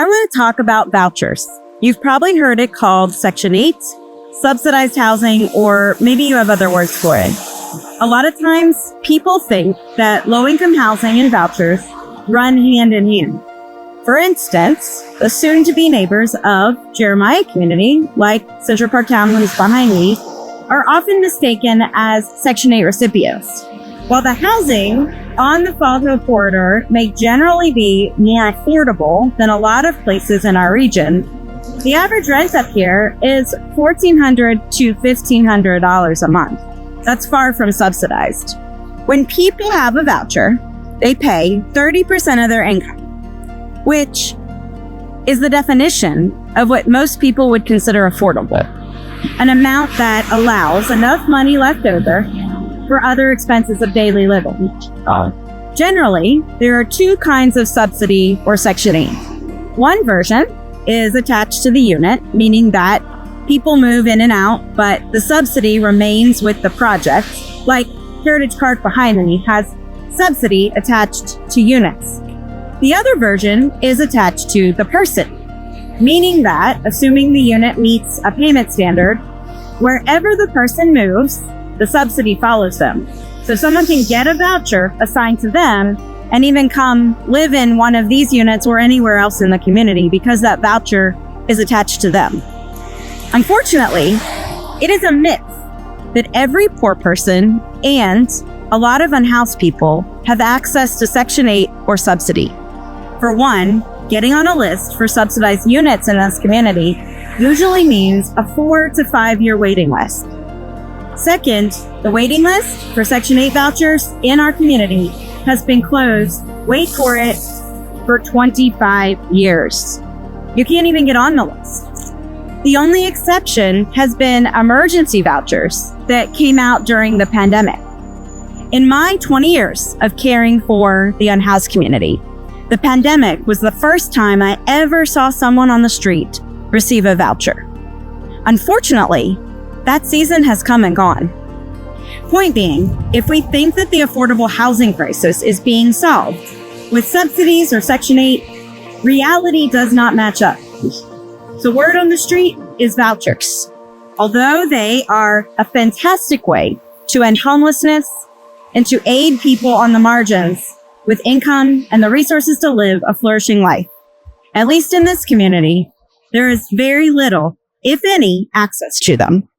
I want to talk about vouchers. You've probably heard it called Section 8, subsidized housing, or maybe you have other words for it. A lot of times, people think that low-income housing and vouchers run hand in hand. For instance, the soon-to-be neighbors of Jeremiah community, like Central Park Town, who's behind me, are often mistaken as Section 8 recipients. While the housing on the Fall Hill corridor may generally be more affordable than a lot of places in our region, the average rent up here is $1,400 to $1,500 a month. That's far from subsidized. When people have a voucher, they pay 30% of their income, which is the definition of what most people would consider affordable, an amount that allows enough money left over for other expenses of daily living. Generally, there are two kinds of subsidy or Section 8. One version is attached to the unit, meaning that people move in and out, but the subsidy remains with the project, like Heritage Park behind me has subsidy attached to units. The other version is attached to the person, meaning that, assuming the unit meets a payment standard, wherever the person moves, the subsidy follows them. So someone can get a voucher assigned to them and even come live in one of these units or anywhere else in the community because that voucher is attached to them. Unfortunately, it is a myth that every poor person and a lot of unhoused people have access to Section 8 or subsidy. For one, getting on a list for subsidized units in this community usually means a 4 to 5 year waiting list. Second, the waiting list for Section 8 vouchers in our community has been closed, wait for it, for 25 years. You can't even get on the list. The only exception has been emergency vouchers that came out during the pandemic. In my 20 years of caring for the unhoused community, the pandemic was the first time I ever saw someone on the street receive a voucher. Unfortunately, that season has come and gone. Point being, if we think that the affordable housing crisis is being solved with subsidies or Section 8, reality does not match up. So word on the street is vouchers. Although they are a fantastic way to end homelessness and to aid people on the margins with income and the resources to live a flourishing life. At least in this community, there is very little, if any, access to them.